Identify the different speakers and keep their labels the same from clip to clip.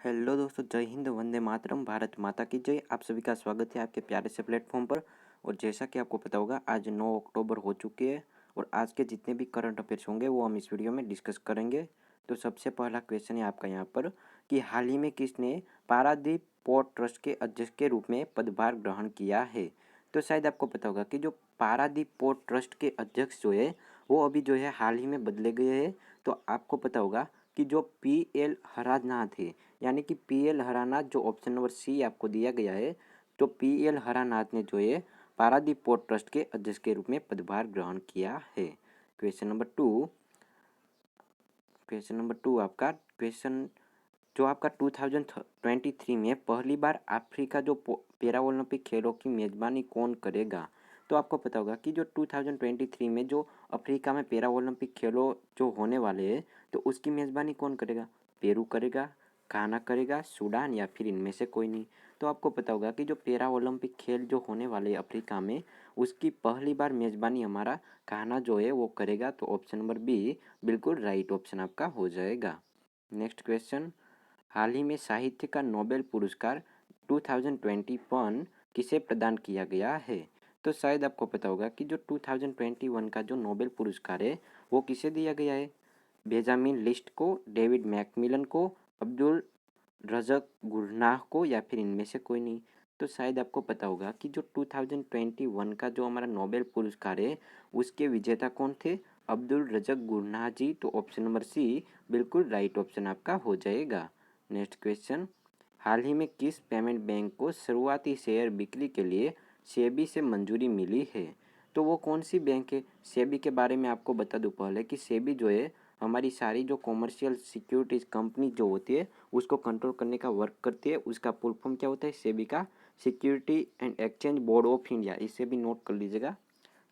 Speaker 1: Hello दोस्तों, जय हिंद, वंदे मातरम, भारत माता की जय। आप सभी का स्वागत है आपके प्यारे से प्लेटफॉर्म पर। और जैसा कि आपको पता होगा, आज 9 अक्टूबर हो चुकी है और आज के जितने भी करंट अफेयर्स होंगे वो हम इस वीडियो में डिस्कस करेंगे। तो सबसे पहला क्वेश्चन है आपका यहाँ पर कि हाल ही में किसने पारादीप पोर्ट ट्रस्ट के अध्यक्ष के रूप में पदभार ग्रहण किया है। तो शायद आपको पता होगा कि जो पारादीप पोर्ट ट्रस्ट के अध्यक्ष जो है वो अभी जो है हाल ही में बदले गए हैं। तो आपको पता होगा कि जो पी.एल. हरानाथ है, यानी कि पी.एल. हरानाथ, जो ऑप्शन नंबर सी आपको दिया गया है, तो पी.एल. हरानाथ ने जो है पारादीप पोर्ट ट्रस्ट के अध्यक्ष के रूप में पदभार ग्रहण किया है। क्वेश्चन नंबर टू आपका क्वेश्चन जो आपका 2023 में पहली बार अफ्रीका जो पैरा ओलंपिक खेलों की मेज़बानी कौन करेगा। तो आपको पता होगा कि जो 2023 में जो अफ्रीका में पैरा ओलंपिक खेलों जो होने वाले हैं, तो उसकी मेज़बानी कौन करेगा। पेरू करेगा, घाना करेगा, सूडान या फिर इनमें से कोई नहीं। तो आपको पता होगा कि जो पैरा ओलंपिक खेल जो होने वाले हैं अफ्रीका में, उसकी पहली बार मेज़बानी हमारा घाना जो है वो करेगा। तो ऑप्शन नंबर बी बिल्कुल राइट ऑप्शन आपका हो जाएगा। नेक्स्ट क्वेश्चन, हाल ही में साहित्य का नोबेल पुरस्कार 2021 किसे प्रदान किया गया है। तो शायद आपको पता होगा कि जो 2021 का जो नोबेल पुरस्कार है वो किसे दिया गया है। बेंजामिन लिस्ट को, डेविड मैकमिलन को, अब्दुल रज़क गुरनाह को या फिर इनमें से कोई नहीं। तो शायद आपको पता होगा कि जो 2021 का जो हमारा नोबेल पुरस्कार है उसके विजेता कौन थे। अब्दुल रज़क गुरनाह जी। तो ऑप्शन नंबर सी बिल्कुल राइट ऑप्शन आपका हो जाएगा। नेक्स्ट क्वेश्चन, हाल ही में किस पेमेंट बैंक को शुरुआती शेयर बिक्री के लिए सेबी से मंजूरी मिली है। तो वो कौन सी बैंक है। सेबी के बारे में आपको बता दूं पहले कि सेबी जो है हमारी सारी जो कॉमर्शियल सिक्योरिटीज कंपनी जो होती है उसको कंट्रोल करने का वर्क करती है। उसका फुल फॉर्म क्या होता है, सेबी का security and exchange board of India. इसे भी नोट कर लीजिएगा,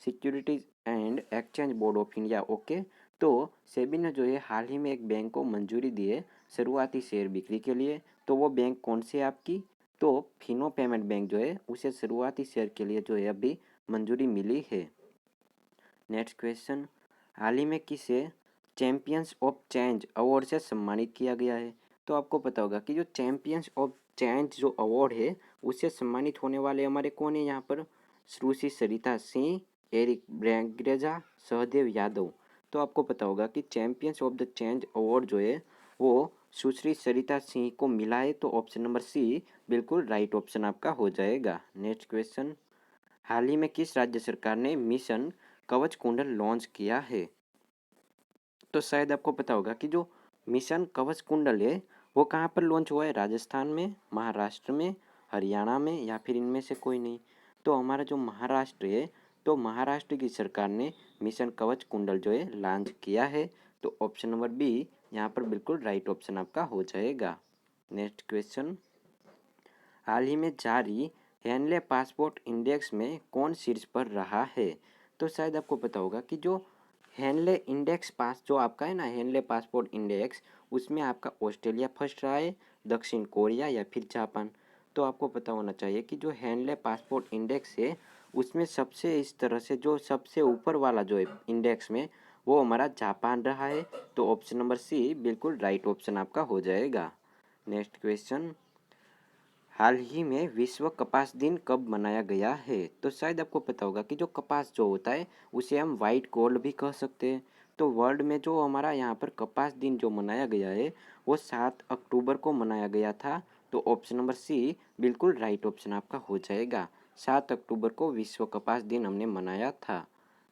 Speaker 1: securities and exchange board of India. Okay. तो सेबी ने जो है हाल ही में एक बैंक को मंजूरी दी है शुरुआती शेयर बिक्री के लिए। तो वो बैंक कौन सी है आपकी। तो फिनो पेमेंट बैंक जो है उसे शुरुआती शेयर के लिए जो है अभी मंजूरी मिली है। नेक्स्ट क्वेश्चन, हाल ही में किसे चैंपियंस ऑफ चेंज अवार्ड से सम्मानित किया गया है। तो आपको पता होगा कि जो चैंपियंस ऑफ चेंज जो अवार्ड है उससे सम्मानित होने वाले हमारे कौन है यहाँ पर। सुश्री सरिता सिंह, एरिक ब्रैगरेजा, सहदेव यादव। तो आपको पता होगा कि champions of the change award जो है वो सुश्री सरिता सिंह को मिला है। तो ऑप्शन नंबर सी बिल्कुल राइट ऑप्शन आपका हो जाएगा। नेक्स्ट क्वेश्चन, हाल ही में किस राज्य सरकार ने मिशन कवच कुंडल लॉन्च किया है। तो शायद आपको पता होगा कि जो मिशन कवच कुंडल है वो कहाँ पर लॉन्च हुआ है। राजस्थान में, महाराष्ट्र में, हरियाणा में या फिर इनमें से कोई नहीं। तो हमारा जो महाराष्ट्र है, तो महाराष्ट्र की सरकार ने मिशन कवच कुंडल जो है लॉन्च किया है। तो ऑप्शन नंबर बी यहाँ पर बिल्कुल राइट ऑप्शन आपका हो जाएगा। नेक्स्ट क्वेश्चन, हाल ही में जारी हेनले पासपोर्ट इंडेक्स में कौन शीर्ष पर रहा है। तो शायद आपको पता होगा कि जो हेनले इंडेक्स पास जो आपका है ना, हेनले पासपोर्ट इंडेक्स, उसमें आपका ऑस्ट्रेलिया फर्स्ट रहा है, दक्षिण कोरिया या फिर जापान। तो आपको पता होना चाहिए कि जो हेनले पासपोर्ट इंडेक्स है उसमें सबसे इस तरह से जो सबसे ऊपर वाला जो है इंडेक्स में वो हमारा जापान रहा है। तो ऑप्शन नंबर सी बिल्कुल राइट ऑप्शन आपका हो जाएगा। नेक्स्ट क्वेश्चन, हाल ही में विश्व कपास दिन कब मनाया गया है। तो शायद आपको पता होगा कि जो कपास जो होता है उसे हम वाइट गोल्ड भी कह सकते हैं। तो वर्ल्ड में जो हमारा यहाँ पर कपास दिन जो मनाया गया है वो 7 अक्टूबर को मनाया गया था। तो ऑप्शन नंबर सी बिल्कुल राइट ऑप्शन आपका हो जाएगा। 7 अक्टूबर को विश्व कपास दिन हमने मनाया था।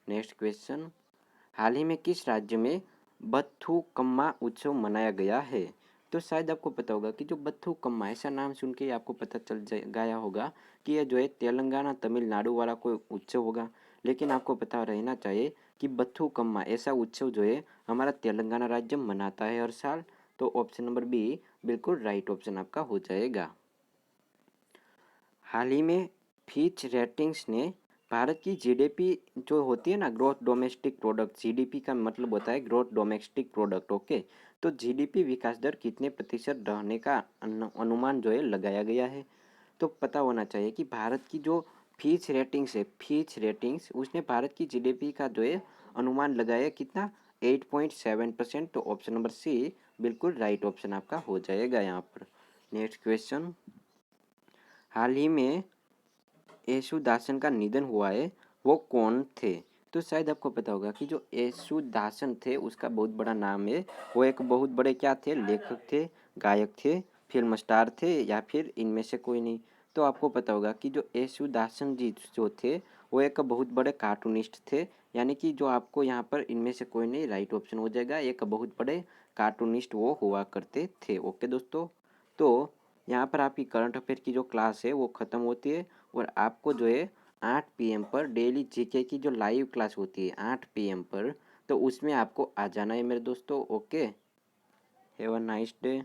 Speaker 1: नेक्स्ट क्वेश्चन, हाल ही में किस राज्य में बथुकम्मा उत्सव मनाया गया है। तो शायद आपको पता होगा कि जो बथुकम्मा, ऐसा नाम सुन के ही आपको पता चल गया होगा कि यह जो है तेलंगाना तमिलनाडु वाला कोई उत्सव होगा। लेकिन आपको पता रहना चाहिए कि बथुकम्मा ऐसा उत्सव जो है हमारा तेलंगाना राज्य मनाता है हर साल। तो ऑप्शन नंबर बी बिल्कुल राइट ऑप्शन आपका हो जाएगा। हाल ही में फिच रेटिंग्स ने भारत की जीडीपी जो होती है ना, ग्रोथ डोमेस्टिक प्रोडक्ट, जीडीपी का मतलब होता है ग्रोथ डोमेस्टिक प्रोडक्ट। ओके। तो जीडीपी विकास दर कितने प्रतिशत रहने का अनुमान जो है लगाया गया है। तो पता होना चाहिए कि भारत की जो फिच रेटिंग्स है, फिच रेटिंग्स, उसने भारत की जीडीपी का जो है अनुमान लगाया कितना, 8.7%। तो ऑप्शन नंबर सी बिल्कुल राइट ऑप्शन आपका हो जाएगा यहाँ पर। नेक्स्ट क्वेश्चन, हाल ही में येशुदासन का निधन हुआ है, वो कौन थे? तो शायद आपको पता होगा कि जो येशुदासन थे उसका बहुत बड़ा नाम है। वो एक बहुत बड़े क्या थे? लेखक थे, गायक थे, फिल्म स्टार थे, या फिर इनमें से कोई नहीं। तो आपको पता होगा कि जो येशुदासन जी जो थे वो एक बहुत बड़े कार्टूनिस्ट थे। यानी कि जो आपको यहाँ पर इनमें से कोई नहीं राइट ऑप्शन हो जाएगा, एक बहुत बड़े कार्टूनिस्ट वो हुआ करते थे। ओके दोस्तों, तो यहाँ पर आपकी करंट अफेयर की जो क्लास है वो ख़त्म होती है, और आपको जो है 8 PM पर डेली जीके की जो लाइव क्लास होती है 8 PM पर, तो उसमें आपको आ जाना है मेरे दोस्तों। Okay, have a nice day.